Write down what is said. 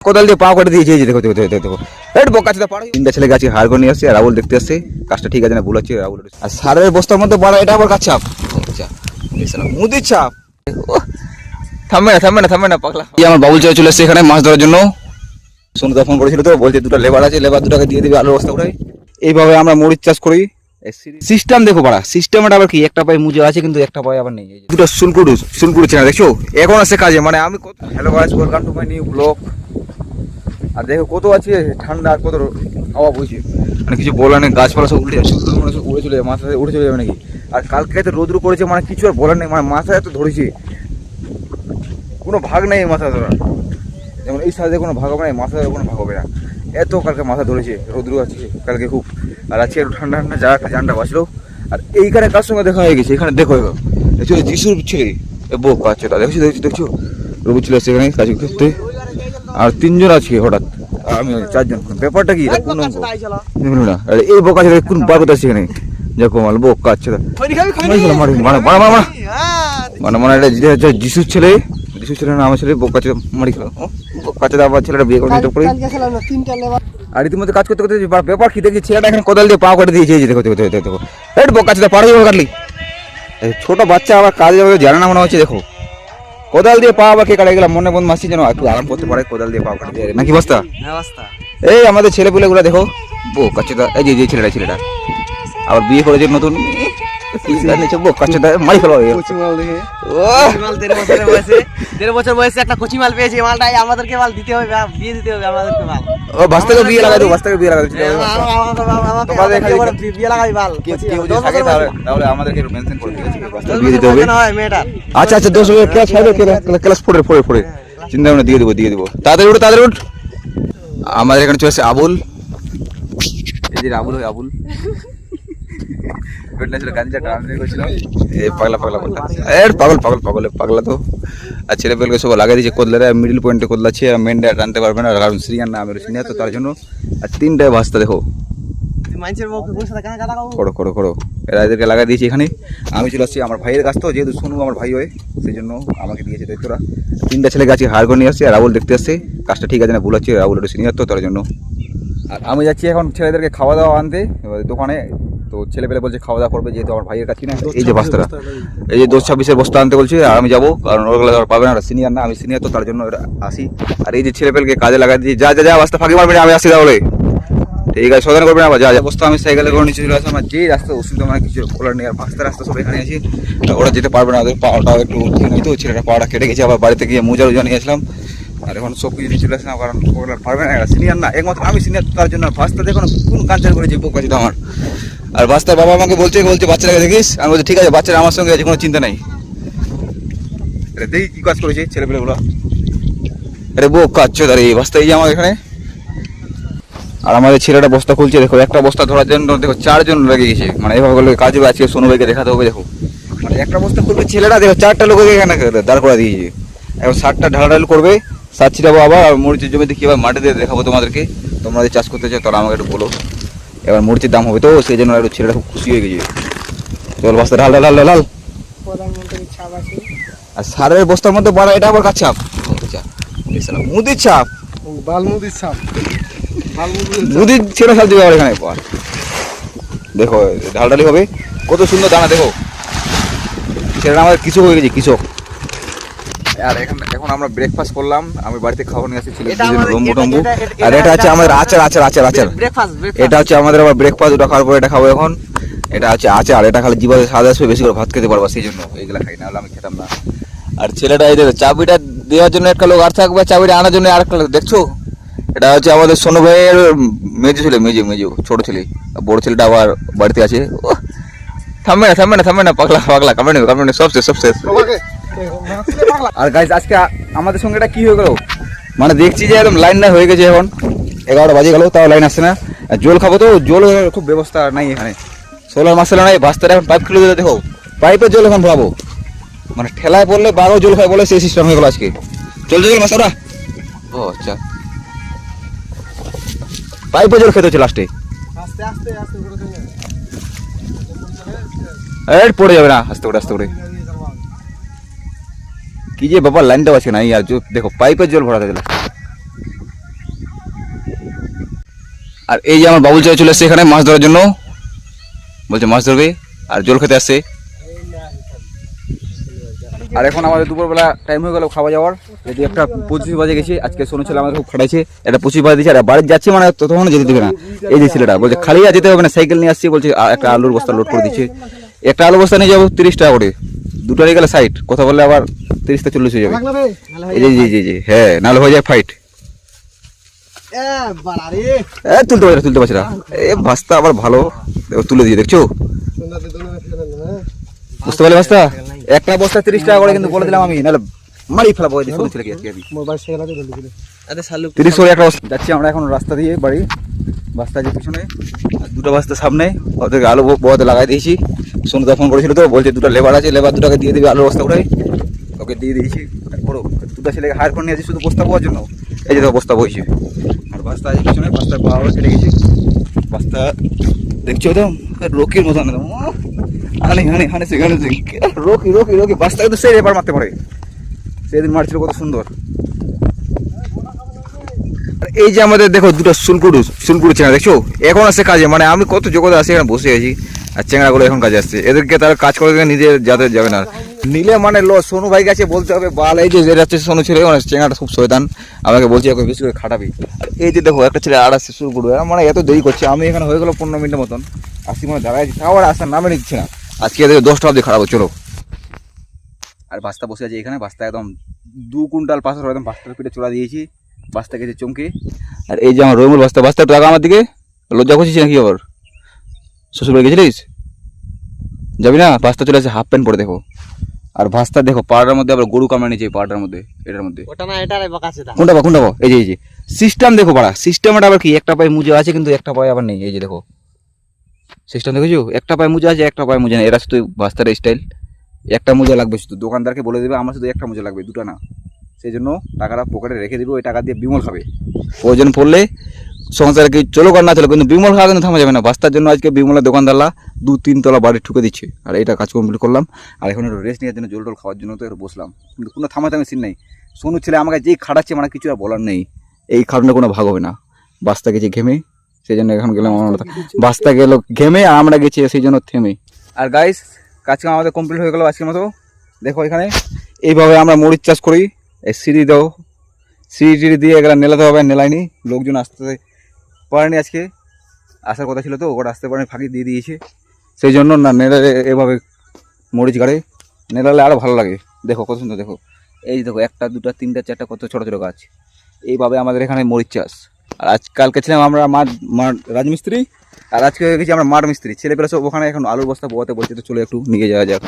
কোদাল দিয়ে পা কেটে দিয়েছে। দেখো দেখো দেখো দেখো, এই বোকাচোদা পাড়া। তিনটা ছেলে গেছে হাড় করে নিয়ে আসছে, আর রাহুল দেখতে আসছে কাজটা ঠিক আছে না ভুল হচ্ছে। রাহুল আর সারের বস্তার মধ্যে পাড়া, এটা আবার কাজ চাপ, মুদির চাপ। থামবে না থামবে না থামবে না পাগলা। আমার বাবুল চলে এসছে এখানে মাছ ধরার জন্য। সোনুদা ফোন করেছিল তো, বলছে দুটো লেবার আছে, লেবার দুটাকে দিয়ে দিবে আলুর বস্তা উঠাই। এইভাবে আমরা মরিচ চাষ করি। সিস্টেম দেখো পাড়া, সিস্টেমটা আবার কি, একটা পায়ে মুজে আছে কিন্তু একটা পায়ে আবার নেই। দুটো সুনকুড়ু চেনা দেখছো এখন আছে কাজে। মানে আমি hello guys, welcome to my new blog. আর দেখো কত আছে ঠান্ডা আর কত হাওয়া বইছে, মানে কিছু বলার নেই। গাছপালা সব উঠে যাচ্ছে, উড়ে চলে যাবে, মাথায় উঠে চলে যাবে নাকি। আর কালকে তো রোদ্রু করেছে, মানে কিছু আর বলার নেই। মানে মাথায় এত ধরেছে, কোনো ভাগ নেই মাথা ধরা। যেমন এই সাইডে কোনো ভাগ হবে না, মাথায় কোনো ভাগ হবে না। এত কালকে মাথা ধরেছে, রোদ্রু আছে কালকে খুব। আর আজকে একটু ঠান্ডা ঠান্ডা জায়গাটা জানটা বাঁচলো। আর এইখানে কার সঙ্গে দেখা হয়ে গেছে, এখানে দেখো দেখছো যিশুর ছেলে বউ কাছে দেখছো দেখছো দেখছো রবি ছিল সেখানে কাজ করতে। আর তিনজন আছে হঠাৎ, আমি চারজন। ব্যাপারটা কি না, এই বোকা ছেলে কোন বার করতে আসছে এখানে, দেখো মাল বোকা আছে মানে মানে এটা যিশুর ছেলে। যিশুর ছেলে না আমার ছেলে বোকা ছেলে মারি খেলো। বোকা ছেলে আবার ছেলেটা বিয়ে করে নিতে পারে। আর ইতিমধ্যে কাজ করতে করতে ব্যাপার কি দেখছি, ছেলেটা এখানে কোদাল দিয়ে পা কেটে দিয়েছে। দেখো দেখো দেখো দেখো, এই বোকা ছেলে পাড়া যাবে কাটলি। ছোট বাচ্চা আবার কাজে যাবে জানে না মনে হচ্ছে। দেখো কোদাল দিয়ে পা আবার কে কাটে গেলাম, মনে বন্ধ মাসি যেন একটু আরাম করতে পারে। কোদাল দিয়ে পা কাটে দিয়ে নাকি বস্তা। এই আমাদের ছেলে পেলে গুলা দেখো বোকা ছেলে। এই যে ছেলেটা আবার বিয়ে করেছে নতুন, মারি ফেলো। দেড় বছর বয়সে একটা কচি মাল পেয়েছে, মালটাই আমাদেরকে মাল দিতে হবে, বিয়ে দিতে হবে আমাদেরকে মাল। ও বাস্তাকে বিয়ে লাগাই দেবো, বাস্তাকে বিয়ে লাগাই বিয়ে লাগাই মাল। তাহলে আমাদেরকে মেনশন করে দিয়েছে বিয়ে দিতে হবে। আচ্ছা আচ্ছা 10 ক্লাস 4 ফোরে চিন্তা ভাবনা দিয়ে দেবো। তাদের উঠ। আমাদের এখানে চলে আসছে আবুল। এই যে আবুল হয় আবুল পাগলা তো। আর ছেলে পেলকে সব লাগিয়ে দিয়েছে কোদলারে, মিডিল পয়েন্টে কোদলাচ্ছে। মেনটা টানতে পারবে না কারণ সিরিয়ান না, আমি সিনিয়র তো তার জন্য। আর 3টায় ভাস্তা দেখো করো এরা এদেরকে লাগিয়ে দিয়েছি এখানে। আমি চলে আসছি আমার ভাইয়ের কাছ তো, যেহেতু সোনু আমার ভাই হয় সেই জন্য আমাকে দিয়েছে দায়িত্বরা। 3টা ছেলে গাছে হাড় করে নিয়ে আসছে, আর রাহুল দেখতে আসছে কাজটা ঠিক আছে না ভুল হচ্ছে। রাহুল একটু সিনিয়র তো তার জন্য। আর আমি যাচ্ছি এখন ছেলেদেরকে খাওয়া দাওয়া আনতে দোকানে। তো ছেলে পেলে বলছে খাওয়া দাওয়া করবে, যেহেতু আমার ভাইয়ের কাছে না। এই যে বস্তাটা, এই যে 226-এর বস্তা আনতে বলছে। আর আমি যাবো কারণ ওগুলো পাবে না, সিনিয়র না, আমি সিনিয়র তো তার জন্য আসি। আর এই যে ছেলে পেলকে কাজে লাগাই দিয়ে যা বস্তা ফাঁকি মারবে না, আমি আসি তাহলে ঠিক আছে, সদান করবে না। যা বস্তা আমি সাইকেলে করে নিচে চলে আসি। আমার যে রাস্তা অসুবিধা মানে কিছু খোলার নেই। আর ভাস্তা রাস্তা সব এখানে আছি, ওরা যেতে পারবে না, ওদের পাওয়াটাও একটু তো ছেলেটা পাওয়াটা কেটে গেছে। আবার বাড়িতে গিয়ে মোজা নিয়েছিলাম। আর এখন সব কিছু চলে আসলাম কারণ ওরা পারবে না, সিনিয়র না, একমাত্র আমি সিনিয়র তার জন্য। ভাস্তা দেখুন কোন কাঞ্চার করেছে বোকা ছিল আমার। আর বাস্তার বাবা আমাকে বলছে বাচ্চাটাকে দেখিস। আমি বলছি ঠিক আছে, বাচ্চারা আমার সঙ্গে আছে, কোনো চিন্তা নাই। দেখি কি কাজ করেছে ছেলেপেলেগুলো। আরে বো কাজ দাঁড়িয়ে বাস্তা এই যে আমার এখানে। আর আমাদের ছেলেটা বস্তা খুলছে, দেখো একটা বস্তা ধরার জন্য দেখো 4 জন লেগে গেছে। মানে এভাবে করলে কাজ হবে। আজকে সোনু ভাইকে দেখাতে হবে। দেখো মানে একটা বস্তা খুলবে ছেলেটা, দেখো 4টা লোককে এখানে দাঁড় করা দিয়েছে। এখন 7টা ঢালাঢাল করবে, সার ছিটাবো আবার। আর মরিচের জমিতে কীভাবে মাটি দিয়ে দেখাবো তোমাদেরকে। তোমরা যদি চাষ করতে চাও তাহলে আমাকে একটু বলো। এবার মরিচের দাম হবে তো সেই জন্য একটু ছেলেটা খুব খুশি হয়ে গেছে। চল বস্তা ঢাল। আর সারের বস্তার মধ্যে বড় এটা আবার কাজ চাপ, মুদির ছাপ, মুদির ছেলে সাপ দিবে আবার এখানে। দেখো ঢালঢালি হবে, কত সুন্দর দানা। দেখো ছেলেটা আমাদের কৃষক হয়ে গেছে, কৃষক। আর এখন আমরা ব্রেকফাস্ট করলাম। আমি বাড়িতে খাবার নিয়ে আসছি রম্বু। আর এটা হচ্ছে আমাদের আচার। এটা হচ্ছে আমাদের আবার ব্রেকফাস্ট। ওটা খাওয়ার পর এটা খাবো এখন। এটা হচ্ছে আচার, এটা খালি জীবনে স্বাদ আসবে, বেশি করে ভাত খেতে পারবো সেই জন্য এইগুলা খাই, না হলে আমি খেতাম না। আর ছেলেটা এই দেখো চাবিটা দেওয়ার জন্য একটা লোক আর থাকবে, চাবিটা আনার জন্য আরেকটা লোক। দেখছো এটা হচ্ছে আমাদের সোনু ভাইয়ের মেজো ছেলে, মেজো ছোট ছেলে। বড় ছেলেটা আবার বাড়িতে আছে। থামবে না পাগলা কামড়ে সব শেষ। আর গাইস আজকে আমাদের সঙ্গে এটা কি হয়ে গেল, মানে দেখছি যে একদম লাইন না হয়ে গেছে। এখন 11টা বাজে গেল, তাও লাইন আসছে না। জল খাবো তো, জল খুব ব্যবস্থা নাই এখানে, সোলার মাসালা নাই। বাস্তাটা এখন পাইপ খুলে দিলে দেখো পাইপের জল এখন ভরাবো। মানে ঠেলায় পড়লে 12 জল খাই বলে সেই সিস্টেম হয়ে গেল আজকে। চল মাসাটা। ও আচ্ছা, পাইপের জল খেতে হচ্ছে লাস্টে। পড়ে যাবে না, আস্তে করে। কি যে বাবা লাইনটা আছে না। আর দেখো পাইপের জল ভরা থাকে। আর এই যে আমার বাবুল চাই চলে এসছে এখানে মাছ ধরার জন্য, বলছে মাছ ধরবে আর জল খেতে আসছে। আর এখন আমাদের দুপুরবেলা টাইম হয়ে গেল খাওয়া যাওয়ার, যদি একটা 25 বাজে গেছি। আজকে শোনো ছেলে আমাদের খুব খাটাইছে, এটা 25 বাজে দিচ্ছে। আর বাড়ি যাচ্ছি মানে ততক্ষণ যেতে দেবে না। এই যে ছেলেটা বলছে খালি আর যেতে হবে না, সাইকেল নিয়ে আসছি, বলছে একটা আলুর বস্তা লোড করে দিচ্ছে। একটা আলু বস্তা নিয়ে যাবো 30 টাকা করে, দুটো নিয়ে গেলে 60, কথা বললে আবার 30 থেকে 40 হয়ে যাবে। এই যে জি জি জি হ্যাঁ, নাহলে হয়ে যায় ফাইট। তুলতে পারছি না, এ ভাস্তা আবার ভালো তুলে দিয়ে দেখছো, বুঝতে পারলে ভাস্তা একটা বস্তা 30 টাকা করে কিন্তু বলে দিলাম আমি, নাহলে মারি ফেলাবো। এই যে ছোট ছেলেকে আজকে আমি 30 করে একটা বস্তা। যাচ্ছি আমরা এখন রাস্তা দিয়ে বাড়ি, বাস্তা যে পিছনে আর দুটো বাস্তা সামনে, ওদেরকে আলু বয়াতে লাগাই দিয়েছি। সোনুদা ফোন করেছিল তো, বলছে দুটো লেবার আছে, লেবার দুটাকে দিয়ে দিবি আলুর বস্তা উঠাই, ওকে দিয়ে দিয়েছি। বড় দুটো ছেলেকে হায়ার করে নিয়েছি শুধু বস্তা বওয়ার জন্য। এই যে দেখো বস্তা বইছে, আর বাস্তা আছে পিছনে, বাস্তার পাওয়া কেটে গেছে। বাস্তা দেখছো একদম রকির মতন, রকি বাস্তা কিন্তু সেই এবার মারতে পারে, সেদিন মারছিল কত সুন্দর। এই যে আমাদের দেখো দুটো সুলকুড়ু চেঙা দেখছো, এখন আসছে কাজে, মানে আমি কত যোগ্যতা আসি এখানে বসে আছি, আর চেঙাগুলো এখন কাজে আসছে। এদেরকে তারা কাজ করে নিজে যাতে যাবে না, নিলে মানে সোনু ভাই কাছে বলতে হবে বাল, এই যে যাচ্ছে সোনু ছেলে, মানে চেঙাটা খুব শয়তান, আমাকে বলছে ওকে বেশি করে খাটাবি। আর এই যে দেখো একটা ছেলে আর আসছে সুলকুড়ু, মানে এত দেরি করছে, আমি এখানে হয়ে গেল 15 মিনিটের মতন আসছি, মানে দাঁড়াই তাও আর আসার নামে নিচ্ছে না। আজকে এদের 10টা অবধি খারাপ, চলো। আর বাস্তা বসে আছে এখানে, বাস্তা একদম 2 কুইন্টাল 500 একদম বাস্তার পিঠে চড়া দিয়েছি, বাস্তা গেছে চমকে। আর এই যে আমার রহিমুল বাস্তা টাকা আমার দিকে লজ্জা করছিস নাকি, আবার শ্বশুর বাড়ি গেছিলিস, যাবি না? বাস্তা চলে আসে হাফ প্যান্ট পরে দেখো। আর ভাস্তা দেখো পাড়ার মধ্যে আবার গরু কামড়ে নিয়েছে, পাড়ার মধ্যে এটার মধ্যে ওটা না এটা রে বকাছে দা, কোনটা বা এই যে সিস্টেম দেখো পাড়া, সিস্টেমটা আবার কি, একটা পায়ে মুজে আছে কিন্তু একটা পায়ে আবার নেই। এই যে দেখো সিস্টেম দেখেছো, একটা পায়ে মুজা আছে একটা পায়ে মুজা নেই, এরা শুধু ভাস্তার স্টাইল। একটা মোজা লাগবে শুধু, দোকানদারকে বলে দেবে আমার শুধু একটা মোজা লাগবে, দুটো না। সেই জন্য টাকাটা পকেটে রেখে দিব, ওই টাকা দিয়ে বিমল খাবে। প্রয়োজন পড়লে সংসারে কি চলো আর না চলো, কিন্তু বিমল খাওয়া কিন্তু থামা যাবে না। বাস্তার জন্য আজকে বিমলের দোকানদাররা 2-3 তলা বাড়ি ঠুকে দিচ্ছে। আর এইটা কাজ কমপ্লিট করলাম, আর এখন একটু রেস্ট নেওয়ার জন্য জল টল খাওয়ার জন্য তো একটু বসলাম, কিন্তু কোনো থামাথামি সিন নেই। সোনু ছেলে আমাকে যেই খাটাচ্ছে, মানে কিছু আর বলার নেই, এই কারণে কোনো ভাগ হবে না। বাস্তা গেছে ঘেমে, সেই জন্য এখন গেলাম আমরা, বাস্তা গেল ঘেমে আর আমরা গেছি সেই জন্য থেমে। আর গাইস কাজ আমাদের কমপ্লিট হয়ে গেল আজকের মতো। দেখো এখানে এইভাবে আমরা মরিচ চাষ করি, এই সিঁড়ি দাও, সিঁড়ি দিয়ে এগুলো নেলাতে হবে, নেলাইনি, লোকজন আসতে পারেনি আজকে, আসার কথা ছিল তো ওরা আসতে পারেনি, ফাঁকি দিয়ে দিয়েছে, সেই জন্য না নেলালে এভাবে মরিচ গাড়ে, নেলালে আরও ভালো লাগে। দেখো কত সুন্দর, দেখো এই দেখো 1টা 2টা 3টা 4টা কত ছোটো ছোটো গাছ, এইভাবে আমাদের এখানে মরিচ চাষ। আর কালকে ছিলাম আমরা মাঠ রাজমিস্ত্রি, আর আজকে হয়ে গেছি আমরা মাঠ মিস্ত্রি। ছেলেপেলে সব ওখানে এখন আলুর বস্তা বোয়াতে বলছে, তো চলে একটু নিয়ে যাওয়া যাক।